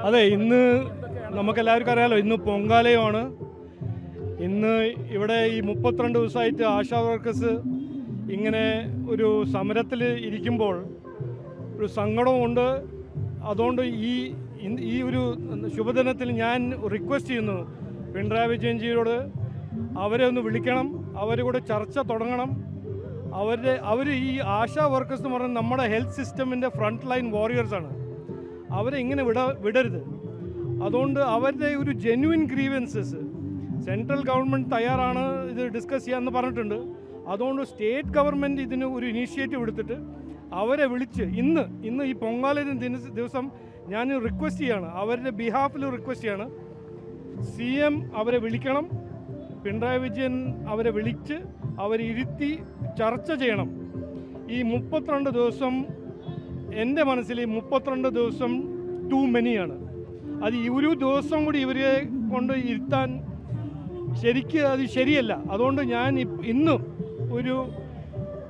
അതെ, ഇന്ന് നമുക്കെല്ലാവർക്കും അറിയാലോ, ഇന്ന് പൊങ്കാലയുമാണ്. ഇന്ന് ഇവിടെ ഈ 32 ദിവസമായിട്ട് ആശാ വർക്കേഴ്സ് ഇങ്ങനെ ഒരു സമരത്തിൽ ഇരിക്കുമ്പോൾ ഒരു സങ്കടമുണ്ട്. അതുകൊണ്ട് ഈ ഒരു ശുഭദിനത്തിൽ ഞാൻ റിക്വസ്റ്റ് ചെയ്യുന്നു പിണറായി വിജയൻജിയോട്, അവരെ ഒന്ന് വിളിക്കണം, അവരെ കൂടെ ചർച്ച തുടങ്ങണം. അവർ ഈ ആശാ വർക്കേഴ്സ് എന്ന് പറയുന്നത് നമ്മുടെ ഹെൽത്ത് സിസ്റ്റമിൻ്റെ ഫ്രണ്ട് ലൈൻ വാരിയേഴ്സാണ്. അവരെ ഇങ്ങനെ വിടരുത്. അതുകൊണ്ട് അവരുടെ ഒരു ജെന്യുവിൻ ഗ്രീവൻസസ് സെൻട്രൽ ഗവൺമെൻറ് തയ്യാറാണ് ഇത് ഡിസ്കസ് ചെയ്യാമെന്ന് പറഞ്ഞിട്ടുണ്ട്. അതുകൊണ്ട് സ്റ്റേറ്റ് ഗവൺമെൻറ് ഇതിന് ഒരു ഇനീഷ്യേറ്റീവ് എടുത്തിട്ട് അവരെ വിളിച്ച് ഇന്ന് ഈ പൊങ്കാല ദിവസം ഞാൻ റിക്വസ്റ്റ് ചെയ്യാണ്, അവരുടെ ബിഹാഫിൽ റിക്വസ്റ്റ് ചെയ്യാണ്, CM അവരെ വിളിക്കണം, പിണറായി വിജയൻ അവരെ വിളിച്ച് അവരിരുത്തി ചർച്ച ചെയ്യണം. ഈ 32 ദിവസം എൻ്റെ മനസ്സിൽ 32 ദിവസം ടു മെനിയാണ്. അത് ഒരു ദിവസം കൂടി ഇവരെ കൊണ്ട് ഇരുത്താൻ അത് ശരിയല്ല. അതുകൊണ്ട് ഞാൻ ഇന്നും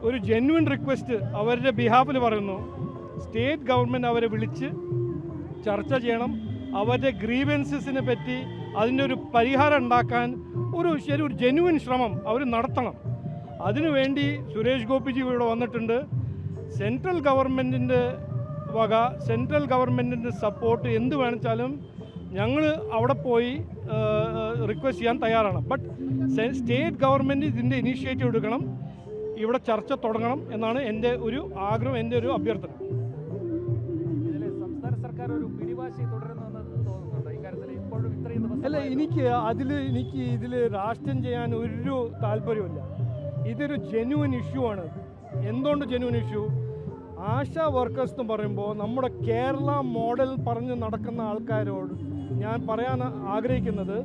ഒരു ജെന്യുവൻ റിക്വസ്റ്റ് അവരുടെ ബിഹാഫിൽ പറയുന്നു, സ്റ്റേറ്റ് ഗവൺമെൻറ് അവരെ വിളിച്ച് ചർച്ച ചെയ്യണം. അവരുടെ ഗ്രീവൻസസിനെ പറ്റി അതിൻ്റെ ഒരു പരിഹാരം ഉണ്ടാക്കാൻ ഒരു ജെന്യുവൻ ശ്രമം അവർ നടത്തണം. അതിനുവേണ്ടി സുരേഷ് ഗോപിജി ഇവിടെ വന്നിട്ടുണ്ട്. സെൻട്രൽ ഗവൺമെൻറ്റിൻ്റെ സെൻട്രൽ ഗവൺമെൻറ്റിൻ്റെ സപ്പോർട്ട് എന്ത് വേണിച്ചാലും ഞങ്ങൾ അവിടെ പോയി റിക്വസ്റ്റ് ചെയ്യാൻ തയ്യാറാണ്. ബട്ട് സ്റ്റേറ്റ് ഗവൺമെൻറ് ഇതിൻ്റെ ഇനീഷ്യേറ്റീവ് എടുക്കണം, ഇവിടെ ചർച്ച തുടങ്ങണം എന്നാണ് എൻ്റെ ഒരു ആഗ്രഹം, എൻ്റെ ഒരു അഭ്യർത്ഥന. സംസ്ഥാന സർക്കാർ ഒരു പിടിവാശി തുടരുന്നുവെന്ന് തോന്നുന്നുണ്ട് ഇക്കാര്യത്തിൽ ഇപ്പോഴും ഇത്രയും ദിവസം? അല്ല, എനിക്ക് ഇതിൽ രാഷ്ട്രീയം ചെയ്യാൻ ഒരു താല്പര്യമില്ല. ഇതൊരു ജെന്യുവൻ ഇഷ്യൂ ആണ്. എന്തുകൊണ്ട് ജെന്യുവൻ ഇഷ്യൂ? ആശാ വർക്കേഴ്സ് എന്ന് പറയുമ്പോൾ നമ്മുടെ കേരള മോഡൽ പറഞ്ഞ് നടക്കുന്ന ആൾക്കാരോട് ഞാൻ പറയാൻ ആഗ്രഹിക്കുന്നത്,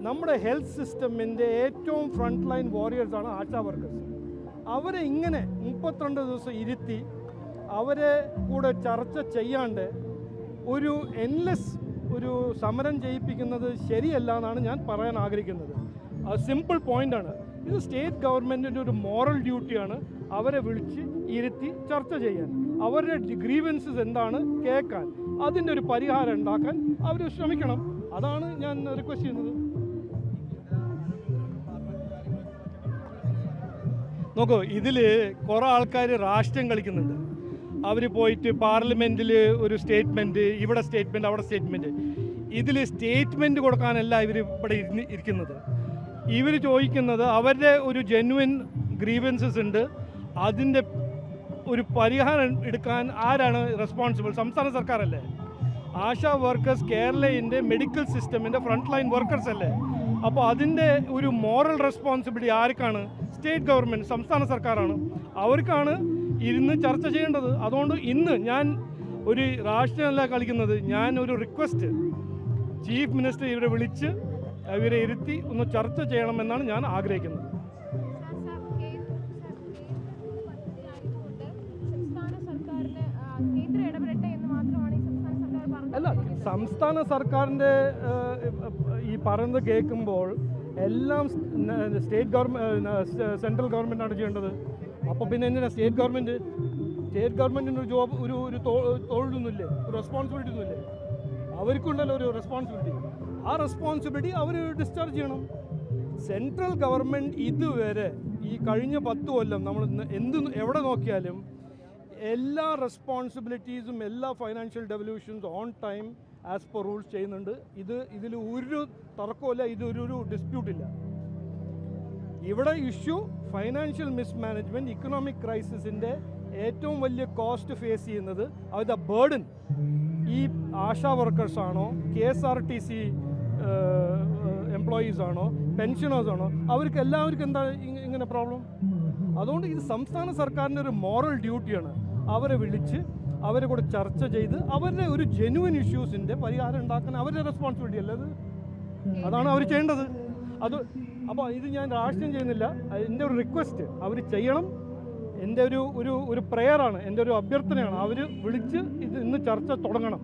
നമ്മുടെ ഹെൽത്ത് സിസ്റ്റമിൻ്റെ ഏറ്റവും ഫ്രണ്ട് ലൈൻ വാരിയേഴ്സാണ് ആശാ വർക്കേഴ്സ്. അവരെ ഇങ്ങനെ 32 ദിവസം ഇരുത്തി അവരെ കൂടെ ചർച്ച ചെയ്യാണ്ട് ഒരു ഒരു സമരം ചെയ്യിപ്പിക്കുന്നത് ശരിയല്ല എന്നാണ് ഞാൻ പറയാൻ ആഗ്രഹിക്കുന്നത്. സിമ്പിൾ പോയിൻ്റാണ്. ഇത് സ്റ്റേറ്റ് ഗവൺമെൻറ്റിൻ്റെ ഒരു മോറൽ ഡ്യൂട്ടിയാണ് അവരെ വിളിച്ച് ഇരുത്തി ചർച്ച ചെയ്യാൻ, അവരുടെ ഗ്രീവൻസസ് എന്താണ് കേൾക്കാൻ, അതിൻ്റെ ഒരു പരിഹാരം ഉണ്ടാക്കാൻ അവർ ശ്രമിക്കണം. അതാണ് ഞാൻ റിക്വസ്റ്റ് ചെയ്യുന്നത്. നോക്കൂ, ഇതിൽ കുറേ ആൾക്കാർ രാഷ്ട്രീയം കളിക്കുന്നുണ്ട്. അവർ പോയിട്ട് പാർലമെൻറ്റിൽ ഒരു സ്റ്റേറ്റ്മെൻറ്റ്, ഇവിടെ സ്റ്റേറ്റ്മെൻറ്റ്, അവിടെ സ്റ്റേറ്റ്മെൻറ്റ്. ഇതിൽ സ്റ്റേറ്റ്മെൻറ്റ് കൊടുക്കാനല്ല ഇവർ ഇവിടെ ഇരിക്കുന്നത്. ഇവർ ചോദിക്കുന്നത് അവരുടെ ഒരു ജെന്യുവൻ ഗ്രീവൻസസ് ഉണ്ട്, അതിൻ്റെ ഒരു പരിഹാരം എടുക്കാൻ ആരാണ് റെസ്പോൺസിബിൾ? സംസ്ഥാന സർക്കാരല്ലേ. ആശാ വർക്കേഴ്സ് കേരളത്തിൻ്റെ മെഡിക്കൽ സിസ്റ്റമിൻ്റെ ഫ്രണ്ട് ലൈൻ വർക്കേഴ്സ് അല്ലേ. അപ്പോൾ അതിൻ്റെ ഒരു മോറൽ റെസ്പോൺസിബിലിറ്റി ആർക്കാണ്? സ്റ്റേറ്റ് ഗവൺമെൻറ്, സംസ്ഥാന സർക്കാരാണ്. അവർക്കാണ് ഇരുന്ന് ചർച്ച ചെയ്യേണ്ടത്. അതുകൊണ്ട് ഇന്ന് ഞാൻ ഒരു രാഷ്ട്രീയമല്ല കളിക്കുന്നത്, ഞാൻ ഒരു റിക്വസ്റ്റ്, ചീഫ് മിനിസ്റ്റർ ഇവരെ വിളിച്ച് ഇവരെ ഇരുത്തി ഒന്ന് ചർച്ച ചെയ്യണമെന്നാണ് ഞാൻ ആഗ്രഹിക്കുന്നത്. സംസ്ഥാന സർക്കാരിന് കേന്ദ്രം ഇടപെടട്ടെ എന്ന് മാത്രമാണ് ഈ സംസ്ഥാന സർക്കാർ പറഞ്ഞത്. അല്ല, സംസ്ഥാന സർക്കാരിൻ്റെ ഈ പറയുന്നത് കേൾക്കുമ്പോൾ എല്ലാം സ്റ്റേറ്റ് ഗവൺമെൻറ് സെൻട്രൽ ഗവൺമെൻറ്റാണ് ചെയ്യേണ്ടത്. അപ്പോൾ പിന്നെ എന്തിനാ സ്റ്റേറ്റ് ഗവൺമെൻറ്റിന് ഒരു ജോബ് ഒരു തൊഴിലൊന്നുമില്ലേ, ഒരു റെസ്പോൺസിബിലിറ്റി ഒന്നുമില്ലേ? അവർക്കുണ്ടല്ലോ ഒരു റെസ്പോൺസിബിലിറ്റി. ആ റെസ്പോൺസിബിലിറ്റി അവർ ഡിസ്ചാർജ് ചെയ്യണം. സെൻട്രൽ ഗവൺമെൻറ് ഇതുവരെ ഈ കഴിഞ്ഞ 10 കൊല്ലം നമ്മൾ എവിടെ നോക്കിയാലും എല്ലാ റെസ്പോൺസിബിലിറ്റീസും എല്ലാ financial devolutions on time as per rules ചെയ്യുന്നുണ്ട്. ഇതിൽ ഒരു തർക്കമില്ല, ഇതൊരു ഡിസ്പ്യൂട്ടില്ല. ഇവിടെ ഇഷ്യൂ ഫൈനാൻഷ്യൽ മിസ്മാനേജ്മെൻറ്റ്, ഇക്കണോമിക് ക്രൈസിസിൻ്റെ ഏറ്റവും വലിയ കോസ്റ്റ് ഫേസ് ചെയ്യുന്നത് അവരുടെ ബേർഡൻ ഈ ആശാ വർക്കേഴ്സാണോ, KSRTC എംപ്ലോയീസ് ആണോ, പെൻഷനേഴ്സ് ആണോ, അവർക്ക് എല്ലാവർക്കും എന്താ ഇങ്ങനെ പ്രോബ്ലം? അതുകൊണ്ട് ഇത് സംസ്ഥാന സർക്കാരിൻ്റെ ഒരു മോറൽ ഡ്യൂട്ടിയാണ്. അവരെ വിളിച്ച് അവരെ കൂടെ ചർച്ച ചെയ്ത് അവരുടെ ഒരു ജെന്യുവൻ ഇഷ്യൂസിൻ്റെ പരിഹാരം ഉണ്ടാക്കാൻ അവരുടെ റെസ്പോൺസിബിലിറ്റി അല്ലത്. അതാണ് അവർ ചെയ്യേണ്ടത്. അപ്പോൾ ഇത് ഞാൻ രാഷ്ട്രീയം ചെയ്യുന്നില്ല. എൻ്റെ ഒരു റിക്വസ്റ്റ് അവർ ചെയ്യണം. എൻ്റെ ഒരു പ്രെയറാണ്, എൻ്റെ ഒരു അഭ്യർത്ഥനയാണ്. അവർ വിളിച്ച് ഇന്ന് ചർച്ച തുടങ്ങണം.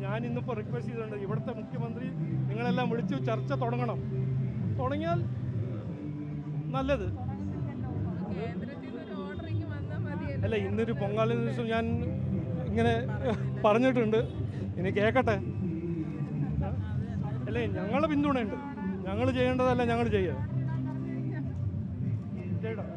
ഞാൻ ഇന്നിപ്പോൾ റിക്വസ്റ്റ് ചെയ്തിട്ടുണ്ട്, ഇവിടുത്തെ മുഖ്യമന്ത്രി നിങ്ങളെല്ലാം വിളിച്ച് ചർച്ച തുടങ്ങണം. തുടങ്ങിയാൽ നല്ലത്. അല്ല, ഇന്നൊരു പൊങ്കാല ദിവസം ഞാൻ ഇങ്ങനെ പറഞ്ഞിട്ടുണ്ട്, ഇനി കേൾക്കട്ടെ. അല്ലേ, ഞങ്ങൾ പിന്തുണയുണ്ട്. ഞങ്ങൾ ചെയ്യേണ്ടതല്ല ഞങ്ങൾ ചെയ്യുക. ചെയ്യണം.